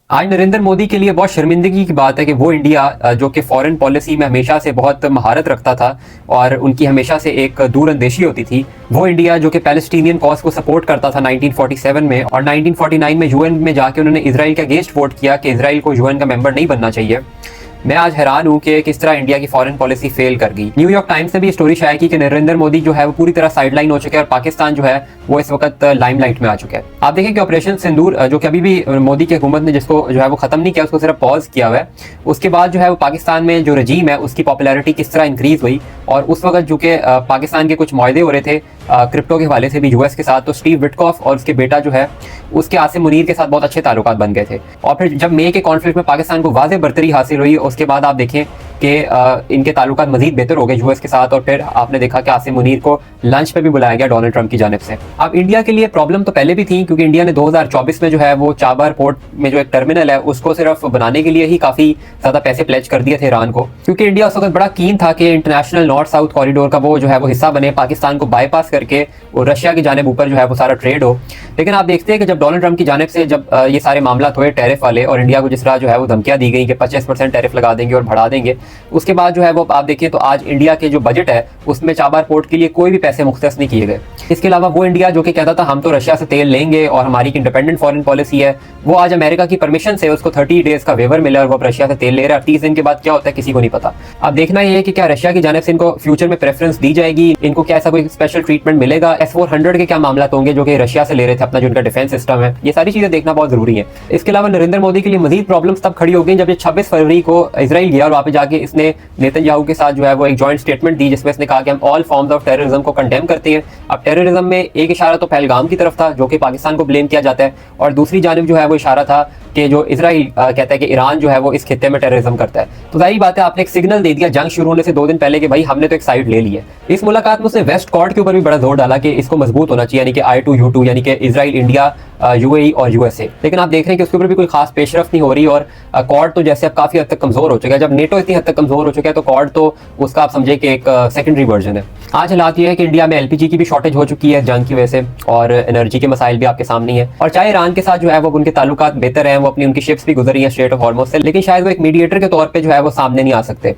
आज नरेंद्र मोदी के लिए बहुत शर्मिंदगी की बात है कि वो इंडिया जो कि फॉरेन पॉलिसी में हमेशा से बहुत महारत रखता था और उनकी हमेशा से एक दूरअंदेशी होती थी, वो इंडिया जो कि पैलेस्टीनियन कॉज को सपोर्ट करता था 1947 में, और 1949 में यूएन में जाके उन्होंने इसराइल के अगेंस्ट वोट किया कि इसराइल को यूएन का मेंबर नहीं बनना चाहिए। मैं आज हैरान हूं कि किस तरह इंडिया की फॉरेन पॉलिसी फेल कर गई। न्यूयॉर्क टाइम्स ने भी स्टोरी शाया की कि नरेंद्र मोदी जो है वो पूरी तरह साइडलाइन हो चुके हैं और पाकिस्तान जो है वो इस वक्त लाइमलाइट में आ चुका है। आप देखें कि ऑपरेशन सिंदूर जो कि अभी भी मोदी की हुकूमत ने जिसको जो है वो खत्म नहीं किया, उसको सिर्फ पॉज किया हुआ है, उसके बाद जो है वो पाकिस्तान में जो रजीम है उसकी पॉपुलैरिटी किस तरह इंक्रीज हुई। और उस वक्त जो कि पाकिस्तान के कुछ मुआहदे हो रहे थे क्रिप्टो के हवाले से भी यूएस के साथ, तो स्टीव विटकॉफ और उसके बेटा जो है उसके आसिम मुनीर के साथ बहुत अच्छे ताल्लुकात बन गए थे। और फिर जब मई के कॉन्फ्लिक्ट में पाकिस्तान को वाज़ेह बरतरी हासिल हुई, उसके बाद आप देखें कि इनके ताल्लुकात मजीद बेहतर हो गए यूएस के साथ। और फिर आपने देखा कि आसिम मुनीर को लंच पे भी बुलाया गया डोनाल्ड ट्रंप की जानिब से। अब इंडिया के लिए प्रॉब्लम तो पहले भी थी, क्योंकि इंडिया ने 2024 में जो है वो चाबर पोर्ट में जो एक टर्मिनल है उसको सिर्फ बनाने के लिए ही काफ़ी ज़्यादा पैसे प्लेज कर दिए थे ईरान को, क्योंकि इंडिया उस वक्त बड़ा कीन था कि इंटरनेशनल नॉर्थ साउथ कॉरिडोर का वो जो है वो हिस्सा बने, पाकिस्तान को बाईपास करके वो रशिया की जानिब ऊपर जो है वो सारा ट्रेड हो। लेकिन आप देखते हैं कि जब डोनाल्ड ट्रंप की जानिब से जब ये सारे मामला हुए टैरिफ वाले, और इंडिया को जिस तरह जो है वो धमकियां दी गई कि 25% टैरिफ लगा देंगे और बढ़ा देंगे, उसके बाद जो है वो आप देखिए तो आज इंडिया के जो बजट है उसमें चाबार पोर्ट के लिए कोई भी पैसे मुख्तस नहीं किए गए। इसके अलावा वो इंडिया जो कि कहता था हम तो रशिया से तेल लेंगे और हमारी इंडिपेंडेंट फॉरेन पॉलिसी है, वो आज अमेरिका की परमिशन से उसको 30 डेज का वेवर मिला और वो रशिया से तेल ले रहा है। 30 दिन के बाद क्या होता है किसी को नहीं पता। अब देखना ये है कि क्या रशिया की जानिब से इनको फ्यूचर में प्रेफरेंस दी जाएगी, इनको क्या ऐसा कोई स्पेशल ट्रीटमेंट मिलेगा, S-400 के क्या मामला होंगे जो कि रशिया से ले रहे थे अपना जो उनका डिफेंस सिस्टम है, ये सारी चीजें देखना बहुत जरूरी है। इसके अलावा नरेंद्र मोदी के लिए मजीद प्रॉब्लम्स तब खड़ी हो गई जब ये 26 फरवरी को इसराइल गया और वहाँ पे जाके इसने नेतन्याहू के साथ जो है वो एक जॉइंट स्टेटमेंट दी, जिसमें इसने कहा कि हम ऑल फॉर्म्स ऑफ टेररिज्म को कंडेम करते हैं। अब टेररिज्म में एक इशारा तो पहलगाम की तरफ था जो कि पाकिस्तान को ब्लेम किया जाता है, और दूसरी जानिब जो है वो इशारा था कि जो इसराइल कहता है कि ईरान जो है वो इस खित्ते में टेररिज्म करता है। तो जाहिर बात है आपने एक सिग्नल दे दिया जंग शुरू होने से 2 दिन पहले कि भाई हमने तो एक साइड ले ली है। इस मुलाकात में उसने वेस्ट कॉर्ड के ऊपर भी बड़ा जोर डाला कि इसको मजबूत होना चाहिए, यानी कि I2U2 यानी कि इसराइल, इंडिया, UAE और USA। लेकिन आप देख रहे हैं कि उसके ऊपर भी कोई खास पेशरफ नहीं हो रही, और कॉर्ड तो जैसे अब काफी हद तक कमजोर हो चुका है। जब नेटो इतनी हद तक कमजोर हो चुका है तो कॉर्ड तो उसका आप समझे कि एक सेकेंडरी वर्जन है। आज हालात ये है कि इंडिया में LPG की भी शॉर्टेज हो चुकी है जंग की वजह से, और एनर्जी के मसाइल भी आपके सामने है। और चाहे ईरान के साथ जो है वो उनके ताल्लुकात बेहतर हैं, वो अपनी उनकी शिप्स भी गुजर रही हैं स्ट्रेट ऑफ हॉर्मुज़ से, लेकिन शायद वो एक मीडिएटर के तौर पे जो है वो सामने नहीं आ सकते।